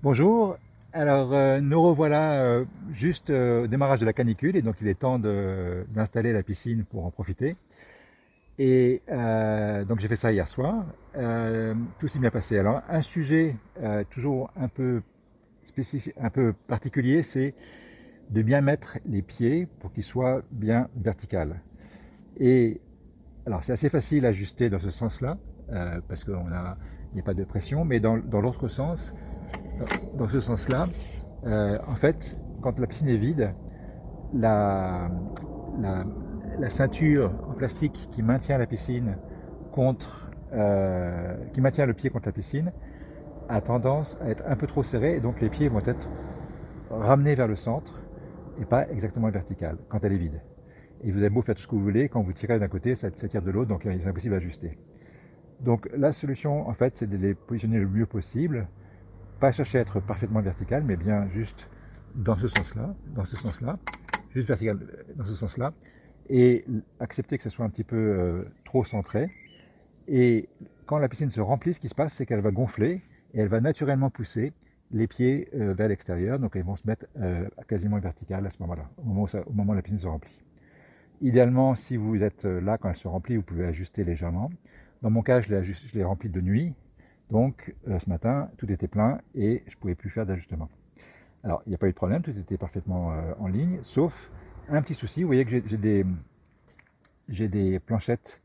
Bonjour, alors nous revoilà juste au démarrage de la canicule et donc il est temps d'installer la piscine pour en profiter. Et donc j'ai fait ça hier soir, tout s'est bien passé. Alors un sujet toujours un peu spécifique, un peu particulier, c'est de bien mettre les pieds pour qu'ils soient bien verticales. Et alors c'est assez facile à ajuster dans ce sens-là, parce qu'il n'y a pas de pression, mais dans l'autre sens, dans ce sens-là, en fait, quand la piscine est vide, la, la, la ceinture en plastique qui maintient la piscine qui maintient le pied contre la piscine a tendance à être un peu trop serrée et donc les pieds vont être ramenés vers le centre et pas exactement vertical quand elle est vide. Et vous avez beau faire tout ce que vous voulez, quand vous tirez d'un côté, ça tire de l'autre, donc c'est impossible à ajuster. Donc la solution, en fait, c'est de les positionner le mieux possible, pas chercher à être parfaitement vertical, mais bien juste dans ce sens-là, juste vertical dans ce sens-là, et accepter que ce soit un petit peu trop centré. Et quand la piscine se remplit, ce qui se passe, c'est qu'elle va gonfler et elle va naturellement pousser les pieds vers l'extérieur, donc ils vont se mettre quasiment vertical à ce moment-là, au moment où la piscine se remplit. Idéalement, si vous êtes là quand elle se remplit, vous pouvez ajuster légèrement. Dans mon cas, je l'ai remplie de nuit, donc ce matin, tout était plein et je ne pouvais plus faire d'ajustement. Alors, il n'y a pas eu de problème, tout était parfaitement en ligne, sauf un petit souci. Vous voyez que j'ai des planchettes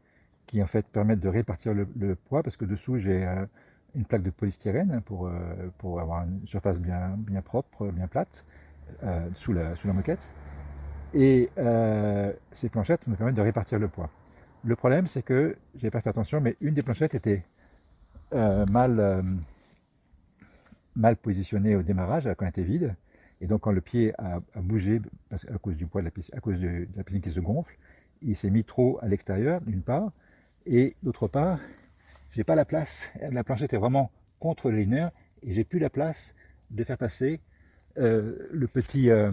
qui en fait permettent de répartir le poids parce que dessous j'ai une plaque de polystyrène pour avoir une surface bien propre, bien plate sous la moquette. Et ces planchettes me permettent de répartir le poids. Le problème, c'est que j'ai pas fait attention, mais une des planchettes était euh, mal, euh, mal positionnée au démarrage, quand elle était vide. Et donc, quand le pied a bougé à cause du poids de la piscine, à cause de la piscine qui se gonfle, il s'est mis trop à l'extérieur, d'une part. Et d'autre part, j'ai pas la place. La planchette est vraiment contre le liner et j'ai plus la place de faire passer euh, le petit, euh,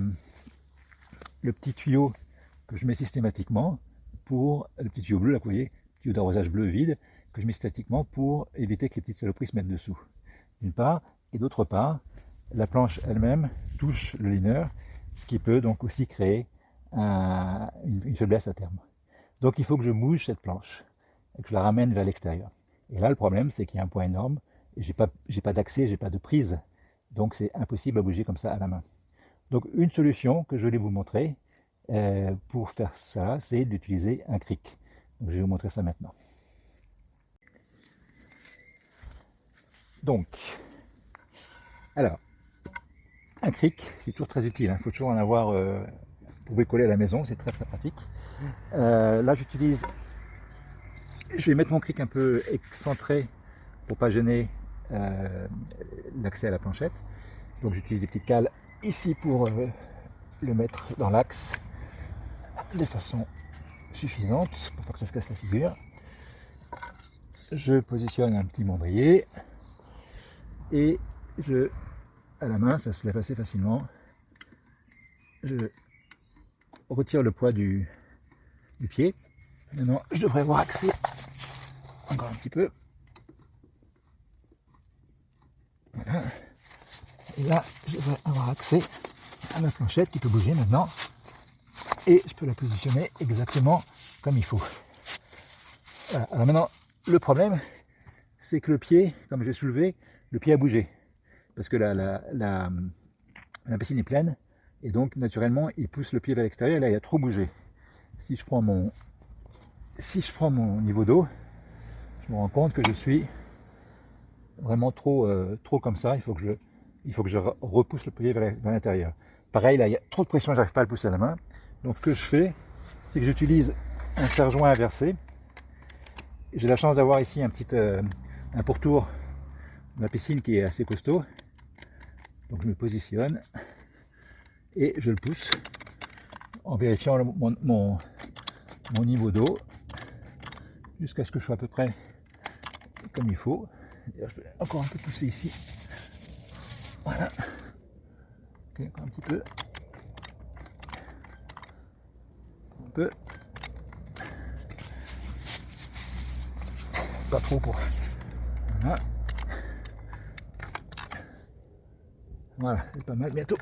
le petit tuyau que je mets systématiquement pour le petit tuyau bleu, là, vous voyez, tuyau d'arrosage bleu vide, que je mets systématiquement pour éviter que les petites saloperies se mettent dessous, d'une part, et d'autre part, la planche elle-même touche le liner, ce qui peut donc aussi créer une faiblesse à terme. Donc il faut que je bouge cette planche et que je la ramène vers l'extérieur. Et là, le problème, c'est qu'il y a un poids énorme et j'ai pas d'accès, j'ai pas de prise. Donc c'est impossible à bouger comme ça à la main. Donc une solution que je vais vous montrer pour faire ça, c'est d'utiliser un cric. Donc, je vais vous montrer ça maintenant. Donc, alors, un cric, c'est toujours très utile. Il faut toujours en avoir pour bricoler à la maison, c'est très très pratique. Là, je vais mettre mon cric un peu excentré pour pas gêner l'accès à la planchette. Donc j'utilise des petites cales ici pour le mettre dans l'axe de façon suffisante pour pas que ça se casse la figure. Je positionne un petit mandrier et à la main, ça se lève assez facilement. Je retire le poids du pied. Maintenant, je devrais avoir accès encore un petit peu. Voilà. Et là, je devrais avoir accès à ma planchette qui peut bouger maintenant. Et je peux la positionner exactement comme il faut. Voilà. Alors maintenant, le problème, c'est que le pied, comme j'ai soulevé, le pied a bougé. Parce que la piscine est pleine. Et donc, naturellement, il pousse le pied vers l'extérieur. Et là, il a trop bougé. Si je prends mon niveau d'eau, je me rends compte que je suis vraiment trop comme ça. Il faut que je repousse le pied vers l'intérieur. Pareil, là, il y a trop de pression, j'arrive pas à le pousser à la main. Donc, ce que je fais, c'est que j'utilise un serre-joint inversé. J'ai la chance d'avoir ici un pourtour de la piscine qui est assez costaud. Donc, je me positionne et je le pousse en vérifiant mon niveau d'eau jusqu'à ce que je sois à peu près comme il faut. Je vais encore un peu pousser ici. Voilà. Okay, encore un petit peu. Un peu. Pas trop pour. Voilà. Voilà, c'est pas mal bientôt.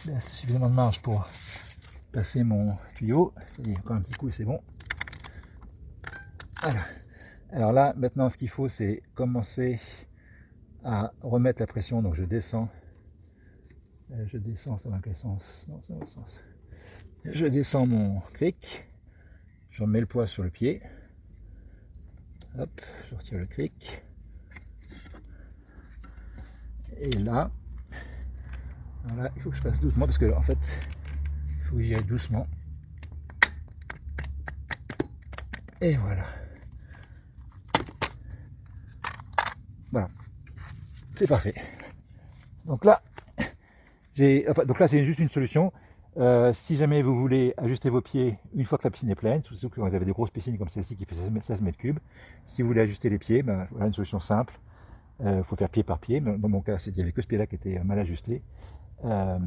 Je laisse suffisamment de marge pour passer mon tuyau. Ça y est, encore un petit coup et c'est bon. Voilà. Alors là, maintenant, ce qu'il faut, c'est commencer à remettre la pression. Donc je descends, ça va dans quel sens? Non, ça va dans le sens. Je descends mon cric, je remets le poids sur le pied. Hop, je retire le cric. Et là, voilà, il faut que je fasse doucement parce que en fait, il faut que j'y aille doucement. Et voilà. Voilà, c'est parfait. Donc là, c'est juste une solution. Si jamais vous voulez ajuster vos pieds une fois que la piscine est pleine, surtout quand vous avez des grosses piscines comme celle-ci qui fait 16 mètres cubes, si vous voulez ajuster les pieds, ben, voilà une solution simple. Il faut faire pied par pied. Dans mon cas, il n'y avait que ce pied-là qui était mal ajusté. Ça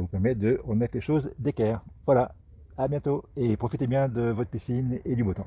vous permet de remettre les choses d'équerre. Voilà, à bientôt et profitez bien de votre piscine et du beau temps.